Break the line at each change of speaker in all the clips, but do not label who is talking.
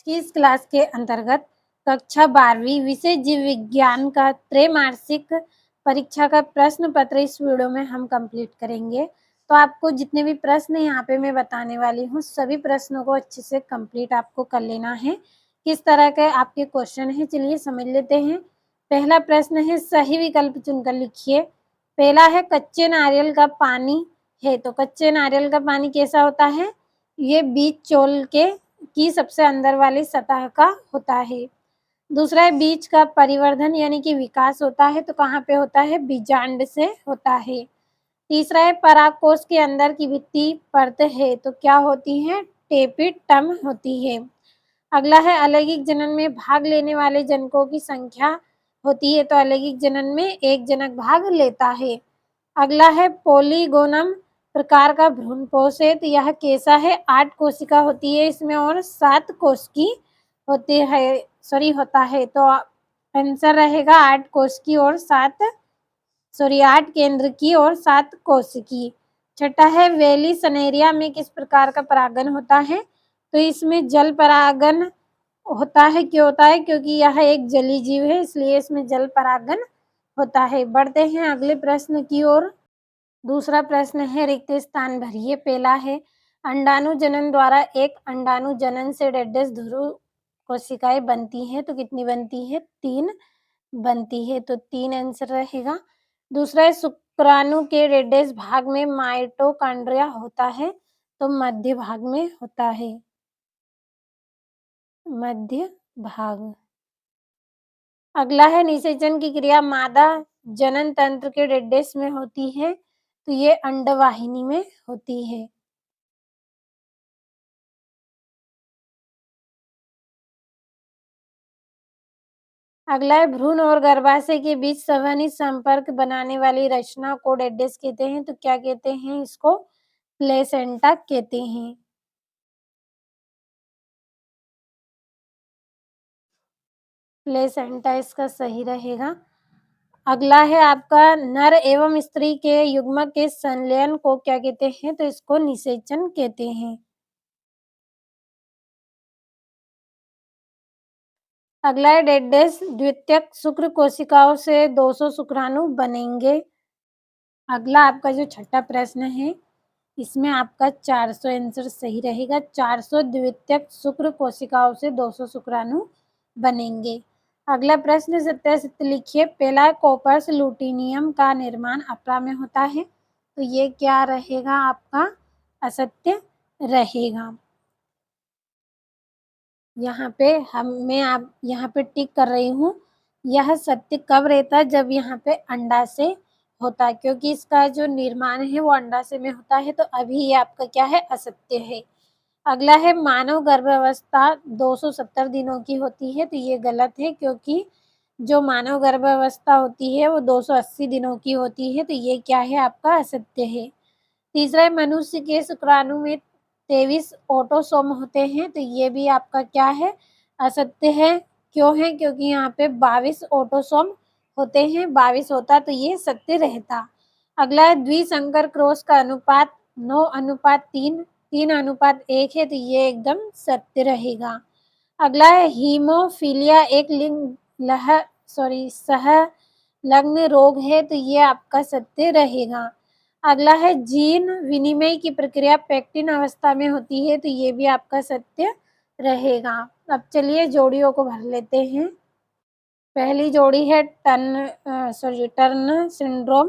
की इस क्लास के अंतर्गत कक्षा 12वीं विषय जीव विज्ञान का त्रैमासिक परीक्षा का प्रश्न पत्र इस वीडियो में हम कंप्लीट करेंगे। तो आपको जितने भी प्रश्न यहाँ पे मैं बताने वाली हूँ, सभी प्रश्नों को अच्छे से कंप्लीट आपको कर लेना है। किस तरह के आपके क्वेश्चन हैं, चलिए समझ लेते हैं। पहला प्रश्न है, सही विकल्प चुनकर लिखिए। पहला है, कच्चे नारियल का पानी है, तो कच्चे नारियल का पानी कैसा होता है? ये बीज चोल के की सबसे अंदर वाली सतह का होता है। दूसरा है, बीज का परिवर्धन यानी कि विकास होता है, तो कहाँ पे होता है? बीजांड से होता है। तीसरा है, परागकोश के अंदर की भित्ति परत है, तो क्या होती है? टेपिटम होती है। अगला है, अलैंगिक जनन में भाग लेने वाले जनकों की संख्या होती है, तो अलैंगिक जनन में एक जनक भाग लेता है। अगला है, पोलीगोनम प्रकार का भ्रूणपोष है, तो यह कैसा है? 8 कोशिका होती है इसमें और 7 कोश की होती है, होता है। तो आंसर रहेगा 8 कोश की और 8 केंद्र की और 7 कोश की। छठा है, वेली सनेरिया में किस प्रकार का परागन होता है? तो इसमें जल परागन होता है। क्यों होता है? क्योंकि यह एक जलीय जीव है, इसलिए इसमें जल परागन होता है। बढ़ते हैं अगले प्रश्न की ओर। दूसरा प्रश्न है, रिक्त स्थान भरिए। पहला है, अंडाणु जनन द्वारा एक अंडाणु जनन से डेढ़ ध्रुव कोशिकाएं बनती हैं, तो कितनी बनती है? 3 बनती है, तो 3 आंसर रहेगा। दूसरा है, शुक्राणु के डेढ़ भाग में माइटोकॉन्ड्रिया होता है, तो मध्य भाग में होता है, मध्य भाग। अगला है, निषेचन की क्रिया मादा जनन तंत्र के डेढ़ में होती है, तो ये अंडवाहिनी में होती है। अगला है, भ्रूण और गर्भाशय के बीच संवहनी संपर्क बनाने वाली रचना को डेढ़ कहते हैं, तो क्या कहते हैं? इसको प्लेसेंटा कहते हैं। प्लेसेंटा इसका सही रहेगा। अगला है आपका, नर एवं स्त्री के युग्मक के संलयन को क्या कहते हैं? तो इसको निषेचन कहते हैं। अगला है, डेढ़ द्वितीयक शुक्र कोशिकाओं से 200 शुक्राणु बनेंगे। अगला आपका जो छठा प्रश्न है, इसमें आपका 400 आंसर सही रहेगा। 400 द्वितीयक शुक्र कोशिकाओं से 200 शुक्राणु बनेंगे। अगला प्रश्न, सत्य सत्य लिखिए। पहला, कॉपर्स लुटीनियम का निर्माण अप्रा में होता है, तो ये क्या रहेगा आपका? असत्य रहेगा। यहाँ पे मैं आप यहाँ पे टिक कर रही हूँ। यह सत्य कब रहता है? जब यहाँ पे अंडा से होता है, क्योंकि इसका जो निर्माण है वो अंडा से में होता है, तो अभी ये आपका क्या है? असत्य है। अगला है, मानव गर्भावस्था 270 दिनों की होती है, तो ये गलत है, क्योंकि जो मानव गर्भावस्था होती है वो 280 दिनों की होती है, तो ये क्या है? आपका असत्य है। तीसरा है, मनुष्य के शुक्राणु में 23 ऑटोसोम होते हैं, तो ये भी आपका क्या है? असत्य है। क्यों है? क्योंकि यहाँ पे 22 ऑटोसोम होते हैं, 22 होता, तो ये सत्य रहता। अगला है, द्विसंकर क्रॉस का अनुपात 9:3, 3:1 है, तो ये एकदम सत्य रहेगा। अगला है, हीमोफीलिया एक सहलग्न रोग है, तो ये आपका सत्य रहेगा। अगला है, जीन विनिमय की प्रक्रिया पेक्टिन अवस्था में होती है, तो ये भी आपका सत्य रहेगा। अब चलिए जोड़ियों को भर लेते हैं। पहली जोड़ी है टर्न सिंड्रोम,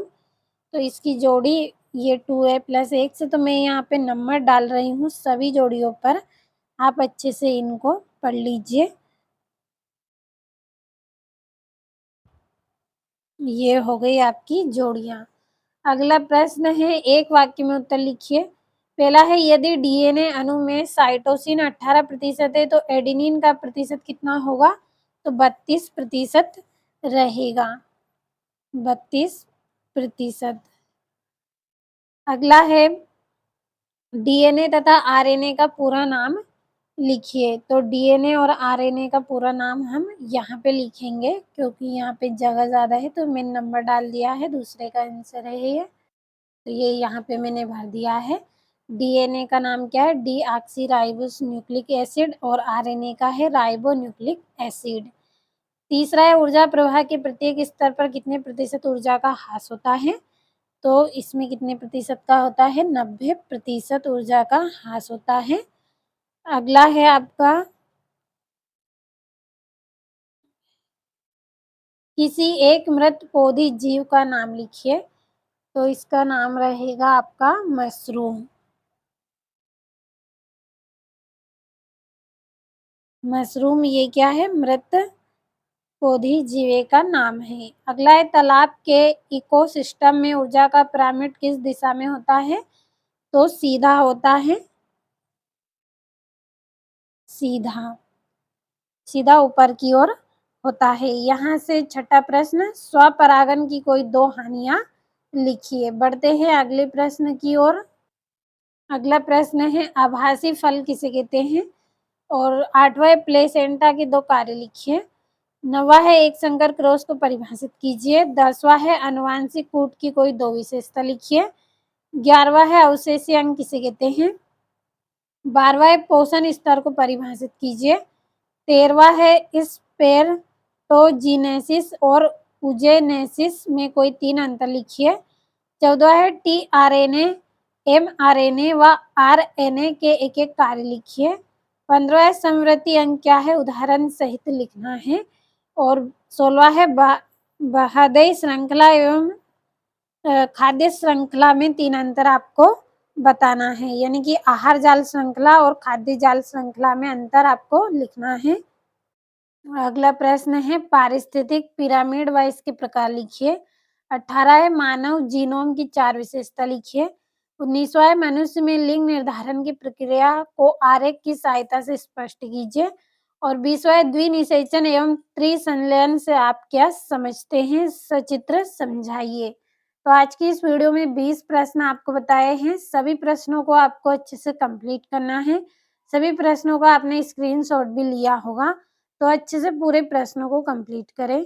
तो इसकी जोड़ी ये 2a+1 से, तो मैं यहाँ पे नंबर डाल रही हूँ सभी जोड़ियों पर, आप अच्छे से इनको पढ़ लीजिए। ये हो गई आपकी जोड़ियाँ। अगला प्रश्न है, एक वाक्य में उत्तर लिखिए। पहला है, यदि डीएनए अणु में साइटोसिन 18% है, तो एडेनिन का प्रतिशत कितना होगा? तो 32% रहेगा, 32%। अगला है, डीएनए तथा आरएनए का पूरा नाम लिखिए, तो डीएनए और आरएनए का पूरा नाम हम यहाँ पे लिखेंगे, क्योंकि यहाँ पे जगह ज़्यादा है, तो मैंने नंबर डाल दिया है, दूसरे का आंसर है ये, तो ये यहाँ पे मैंने भर दिया है। डीएनए का नाम क्या है? डीऑक्सी न्यूक्लिक एसिड और आरएनए का है राइबोन्यूक्लिक एसिड। तीसरा है ऊर्जा प्रवाह के प्रत्येक स्तर पर कितने प्रतिशत ऊर्जा का ह्रास होता है? तो इसमें कितने प्रतिशत का होता है? 90% ऊर्जा का ह्रास होता है। अगला है आपका किसी एक मृत पौधी जीव का नाम लिखिए। तो इसका नाम रहेगा आपका मशरूम। मशरूम ये क्या है? मृत पौधी जीवे का नाम है। अगला है तालाब के इकोसिस्टम में ऊर्जा का पिरामिड किस दिशा में होता है? तो सीधा होता है, सीधा सीधा ऊपर की ओर होता है। यहाँ से छठा प्रश्न, स्वपरागन की कोई दो हानियां लिखिए। बढ़ते हैं अगले प्रश्न की ओर। अगला प्रश्न है आभासी फल किसे कहते हैं? और आठवां है प्लेसेंटा के दो कार्य लिखिए। नौवां है एक संकर क्रॉस को परिभाषित कीजिए। 10वां है आनुवंशिक कूट की कोई दो विशेषता लिखिए। 11वां है अवशेषीय अंग किसे कहते हैं? 12वां है पोषण स्तर को परिभाषित कीजिए। 13वां है स्पेरटोजीनेसिस और यूजेनेसिस में कोई तीन अंतर लिखिए। 14वां है टीआरएनए, एमआरएनए व आरएनए के एक एक कार्य लिखिए। 15वां समवर्ती अंग क्या है? उदाहरण सहित लिखना है। और 16वां है बहदई श्रृंखला एवं खाद्य श्रृंखला में तीन अंतर आपको बताना है, यानी कि आहार जाल श्रृंखला और खाद्य जाल श्रृंखला में अंतर आपको लिखना है। अगला प्रश्न है पारिस्थितिक पिरामिड व इसके प्रकार लिखिए। 18 है मानव जीनोम की चार विशेषता लिखिए। 19वां है मनुष्य में लिंग निर्धारण की प्रक्रिया को आरेख की सहायता से स्पष्ट कीजिए। और 20वां है द्विनिषेचन एवं त्रिसंलयन से आप क्या समझते हैं? सचित्र समझाइए। तो आज की इस वीडियो में 20 प्रश्न आपको बताए हैं। सभी प्रश्नों को आपको अच्छे से कंप्लीट करना है। सभी प्रश्नों का आपने स्क्रीनशॉट भी लिया होगा। तो अच्छे से पूरे प्रश्नों को कंप्लीट करें।